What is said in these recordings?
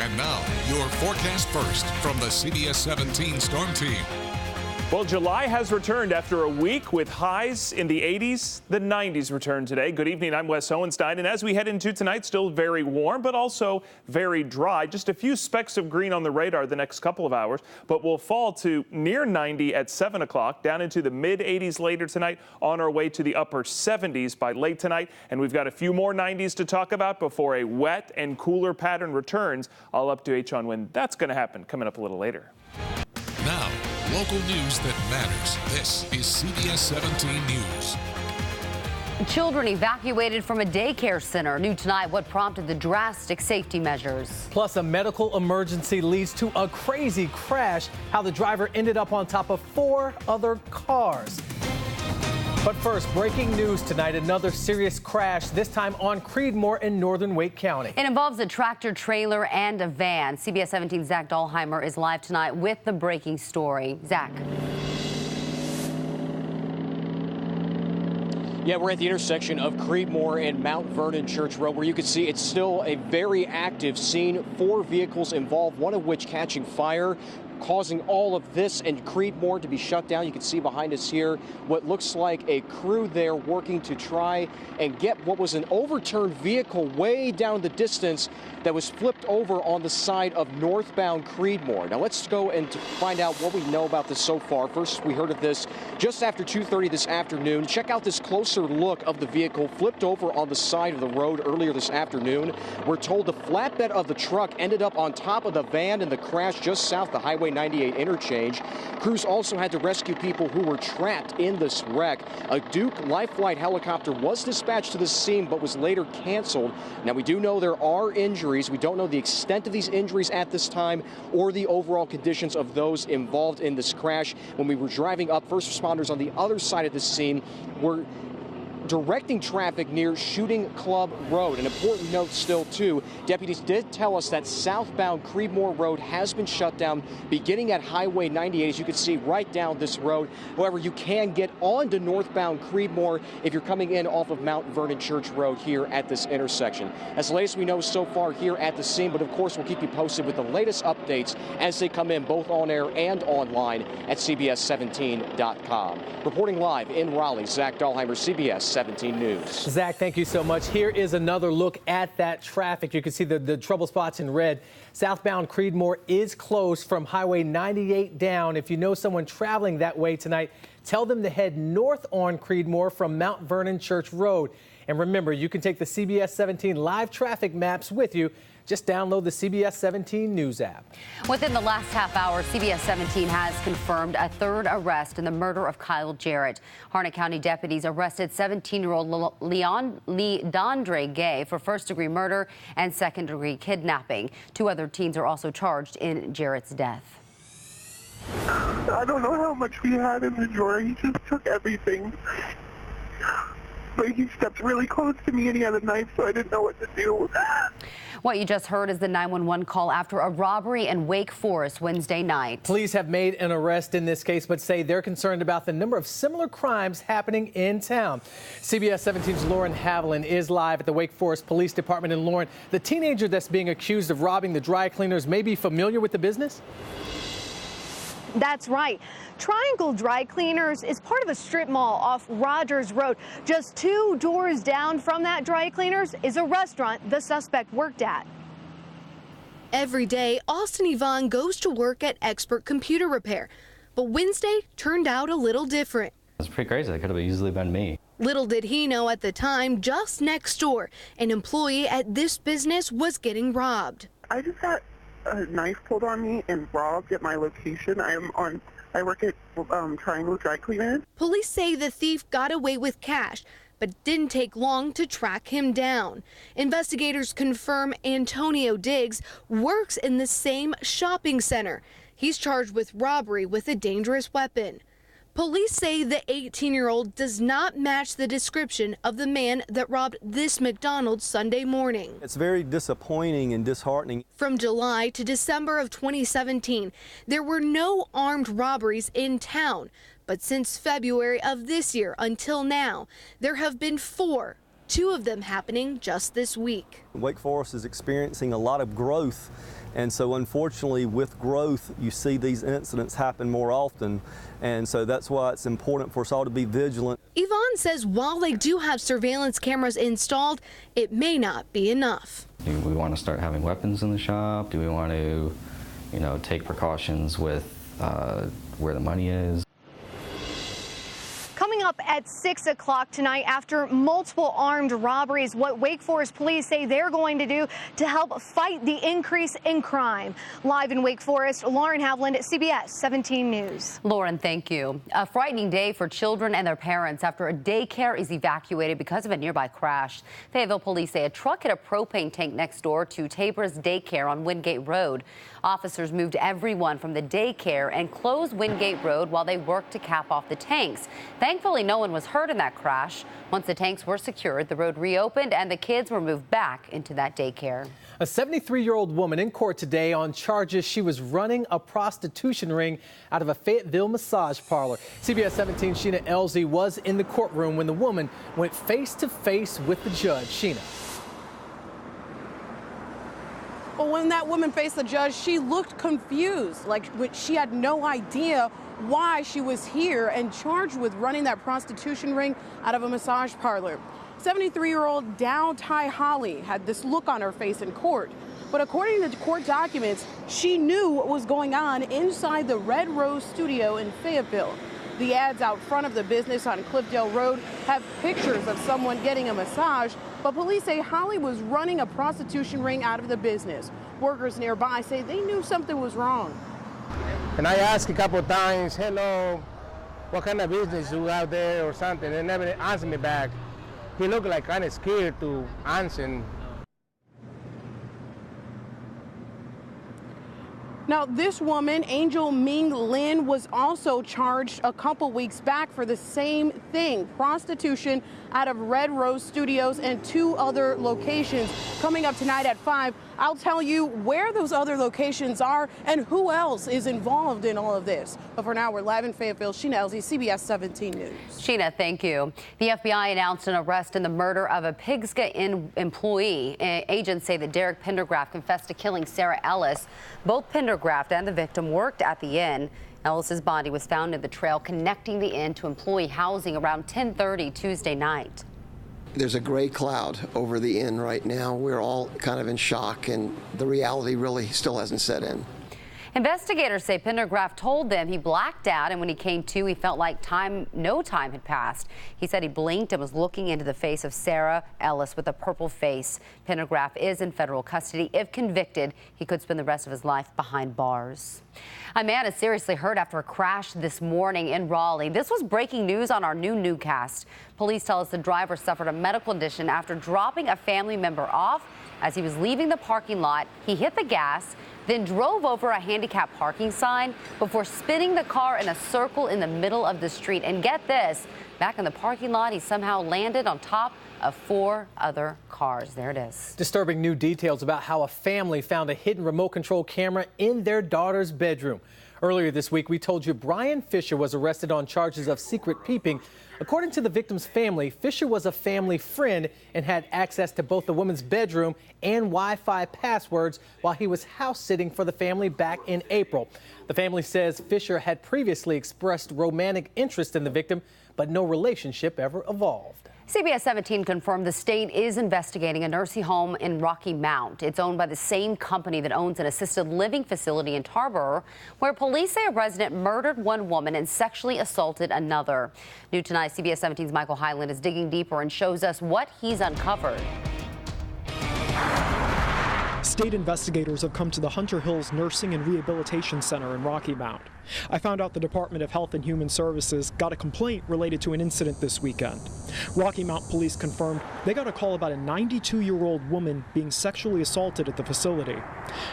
And now, your forecast first from the CBS 17 Storm Team. Well, July has returned after a week with highs in the 80s. The 90s return today. Good evening. I'm Wes Hohenstein. And as we head into tonight, still very warm, but also very dry. Just a few specks of green on the radar the next couple of hours, but we'll fall to near 90 at 7 o'clock, down into the mid 80s later tonight, on our way to the upper 70s by late tonight. And we've got a few more 90s to talk about before a wet and cooler pattern returns. I'll update you on when that's going to happen coming up a little later. Now, local news that matters. This is CBS 17 News. Children evacuated from a daycare center. New tonight what prompted the drastic safety measures. Plus, a medical emergency leads to a crazy crash. How the driver ended up on top of 4 other cars. But first, breaking news tonight, another serious crash, this time on Creedmoor in northern Wake County. It involves a tractor trailer and a van. CBS 17's Zach Dahlheimer is live tonight with the breaking story. Zach. Yeah, we're at the intersection of Creedmoor and Mount Vernon Church Road, where you can see it's still a very active scene. 4 vehicles involved, one of which catching fire, causing all of this and Creedmoor to be shut down. You can see behind us here what looks like a crew there working to try and get what was an overturned vehicle way down the distance that was flipped over on the side of northbound Creedmoor. Now let's go and find out what we know about this so far. First, we heard of this just after 2:30 this afternoon. Check out this closer look of the vehicle flipped over on the side of the road earlier this afternoon. We're told the flatbed of the truck ended up on top of the van in the crash just south of the Highway 98 interchange. Crews also had to rescue people who were trapped in this wreck. A Duke Life Flight helicopter was dispatched to the scene but was later canceled. Now we do know there are injuries. We don't know the extent of these injuries at this time or the overall conditions of those involved in this crash. When we were driving up, first responders on the other side of the scene were directing traffic near Shooting Club Road. An important note still, too, deputies did tell us that southbound Creedmoor Road has been shut down beginning at Highway 98, as you can see right down this road. However, you can get onto northbound Creedmoor if you're coming in off of Mount Vernon Church Road here at this intersection. That's the latest we know so far here at the scene, but of course we'll keep you posted with the latest updates as they come in, both on air and online at CBS17.com. Reporting live in Raleigh, Zach Dahlheimer, CBS 17 News. Zach, thank you so much. Here is another look at that traffic. You can see the trouble spots in red. Southbound Creedmoor is closed from Highway 98 down. If you know someone traveling that way tonight, tell them to head north on Creedmoor from Mount Vernon Church Road. And remember, you can take the CBS 17 live traffic maps with you. Just download the CBS 17 News app. Within the last half hour, CBS 17 has confirmed a 3rd arrest in the murder of Kyle Jarrett. Harnett County deputies arrested 17-year-old Leandre Gay for first-degree murder and second-degree kidnapping. 2 other teens are also charged in Jarrett's death. I don't know how much we had in the drawer. He just took everything. But he stepped really close to me and he had a knife, so I didn't know what to do. What you just heard is the 911 call after a robbery in Wake Forest Wednesday night. Police have made an arrest in this case, but say they're concerned about the number of similar crimes happening in town. CBS 17's Lauren Haviland is live at the Wake Forest Police Department. And Lauren, the teenager that's being accused of robbing the dry cleaners may be familiar with the business? That's right. Triangle Dry Cleaners is part of a strip mall off Rogers Road. Just 2 doors down from that dry cleaners is a restaurant the suspect worked at. Every day, Austin Yvonne goes to work at Expert Computer Repair. But Wednesday turned out a little different. It's pretty crazy. That could have easily been me. Little did he know at the time, just next door, an employee at this business was getting robbed. I just got a knife pulled on me and robbed at my location. I work at Triangle Dry Cleaners. Police say the thief got away with cash, but it didn't take long to track him down. Investigators confirm Antonio Diggs works in the same shopping center. He's charged with robbery with a dangerous weapon. Police say the 18-year-old does not match the description of the man that robbed this McDonald's Sunday morning. It's very disappointing and disheartening. From July to December of 2017, there were no armed robberies in town. But since February of this year until now, there have been 4 2 of them happening just this week. Wake Forest is experiencing a lot of growth, and so unfortunately with growth you see these incidents happen more often, and so that's why it's important for us all to be vigilant. Yvonne says while they do have surveillance cameras installed, it may not be enough. Do we want to start having weapons in the shop? Do we want to, take precautions with where the money is? Coming up at 6 o'clock tonight, after multiple armed robberies, what Wake Forest police say they're going to do to help fight the increase in crime. Live in Wake Forest, Lauren Havland, CBS 17 News. Lauren, thank you. A frightening day for children and their parents after a daycare is evacuated because of a nearby crash. Fayetteville police say a truck hit a propane tank next door to Tabor's daycare on Wingate Road. Officers moved everyone from the daycare and closed Wingate Road while they worked to cap off the tanks. Thankfully, no one was hurt in that crash. Once the tanks were secured, the road reopened and the kids were moved back into that daycare. A 73-year-old woman in court today on charges she was running a prostitution ring out of a Fayetteville massage parlor. CBS 17's Sheena Elzy was in the courtroom when the woman went face-to-face with the judge. Sheena. Well, when that woman faced the judge, she looked confused, like she had no idea why she was here and charged with running that prostitution ring out of a massage parlor. 73-year-old Dow Ty Holly had this look on her face in court. But according to court documents, she knew what was going on inside the Red Rose studio in Fayetteville. The ads out front of the business on Cliffdale Road have pictures of someone getting a massage, but police say Holly was running a prostitution ring out of the business. Workers nearby say they knew something was wrong. And I asked a couple of times, hello, what kind of business you out there or something. They never answered me back. He looked like kind of scared to answer. Now, this woman, Angel Ming Lin, was also charged a couple weeks back for the same thing, prostitution out of Red Rose Studios and 2 other locations. Coming up tonight at 5, I'll tell you where those other locations are and who else is involved in all of this. But for now, we're live in Fayetteville. Sheena Elzy, CBS 17 News. Sheena, thank you. The FBI announced an arrest in the murder of a Pigsca Inn employee. Agents say that Derek Pendergraft confessed to killing Sarah Ellis. Both Pendergraft and the victim worked at the inn. Ellis's body was found in the trail connecting the inn to employee housing around 10:30 Tuesday night. There's a gray cloud over the inn right now. We're all kind of in shock, and the reality really still hasn't set in. Investigators say Pendergraft told them he blacked out, and when he came to, he felt like no time had passed. He said he blinked and was looking into the face of Sarah Ellis with a purple face. Pendergraft is in federal custody. If convicted, he could spend the rest of his life behind bars. A man is seriously hurt after a crash this morning in Raleigh. This was breaking news on our new newscast. Police tell us the driver suffered a medical condition after dropping a family member off. As he was leaving the parking lot, he hit the gas, then drove over a handicapped parking sign before spinning the car in a circle in the middle of the street. And get this, back in the parking lot, he somehow landed on top of 4 other cars. There it is. Disturbing new details about how a family found a hidden remote control camera in their daughter's bedroom. Earlier this week, we told you Brian Fisher was arrested on charges of secret peeping. According to the victim's family, Fisher was a family friend and had access to both the woman's bedroom and Wi-Fi passwords while he was house sitting for the family back in April. The family says Fisher had previously expressed romantic interest in the victim, but no relationship ever evolved. CBS 17 confirmed the state is investigating a nursing home in Rocky Mount. It's owned by the same company that owns an assisted living facility in Tarboro, where police say a resident murdered one woman and sexually assaulted another. New tonight, CBS 17's Michael Hyland is digging deeper and shows us what he's uncovered. State investigators have come to the Hunter Hills Nursing and Rehabilitation Center in Rocky Mount. I found out the Department of Health and Human Services got a complaint related to an incident this weekend. Rocky Mount police confirmed they got a call about a 92-year-old woman being sexually assaulted at the facility.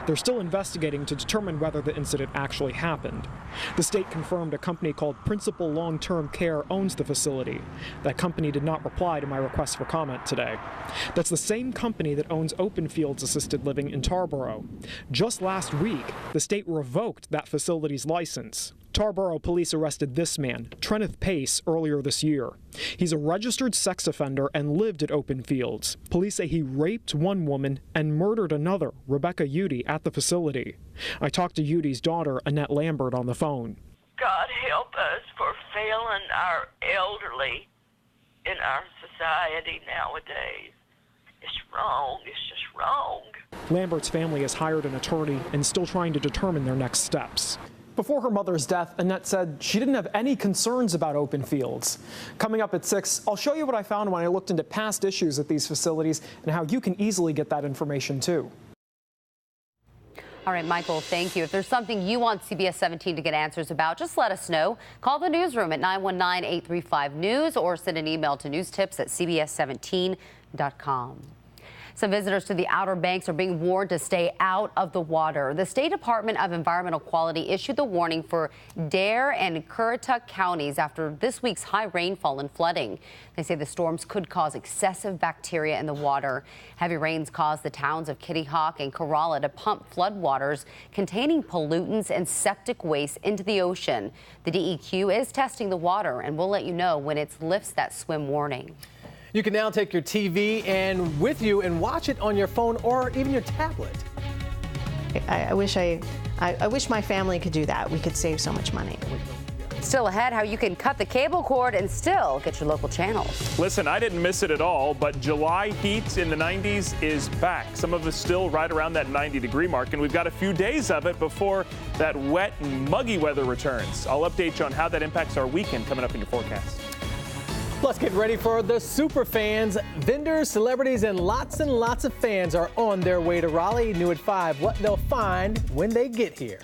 They're still investigating to determine whether the incident actually happened. The state confirmed a company called Principal Long-Term Care owns the facility. That company did not reply to my request for comment today. That's the same company that owns Open Fields Assisted Living in Tarboro. Just last week, the state revoked that facility's license. Tarboro police arrested this man, Trenneth Pace, earlier this year. He's a registered sex offender and lived at Open Fields. Police say he raped one woman and murdered another, Rebecca Udy, at the facility. I talked to Udy's daughter, Annette Lambert, on the phone. God help us for failing our elderly in our society nowadays. It's wrong. It's just wrong. Lambert's family has hired an attorney and still trying to determine their next steps. Before her mother's death, Annette said she didn't have any concerns about Open Fields. Coming up at 6, I'll show you what I found when I looked into past issues at these facilities and how you can easily get that information too. All right, Michael, thank you. If there's something you want CBS 17 to get answers about, just let us know. Call the newsroom at 919-835-NEWS or send an email to newstips@cbs17.com. Some visitors to the Outer Banks are being warned to stay out of the water. The State Department of Environmental Quality issued the warning for Dare and Currituck counties after this week's high rainfall and flooding. They say the storms could cause excessive bacteria in the water. Heavy rains caused the towns of Kitty Hawk and Corolla to pump floodwaters containing pollutants and septic waste into the ocean. The DEQ is testing the water, and we'll let you know when it lifts that swim warning. You can now take your TV and with you and watch it on your phone or even your tablet. I wish my family could do that. We could save so much money. Still ahead, how you can cut the cable cord and still get your local channels. Listen, I didn't miss it at all, but July heat in the 90s is back. Some of us still right around that 90-degree mark, and we've got a few days of it before that wet and muggy weather returns. I'll update you on how that impacts our weekend coming up in your forecast. Let's get ready for the super fans. Vendors, celebrities, and lots of fans are on their way to Raleigh. New at 5, what they'll find when they get here.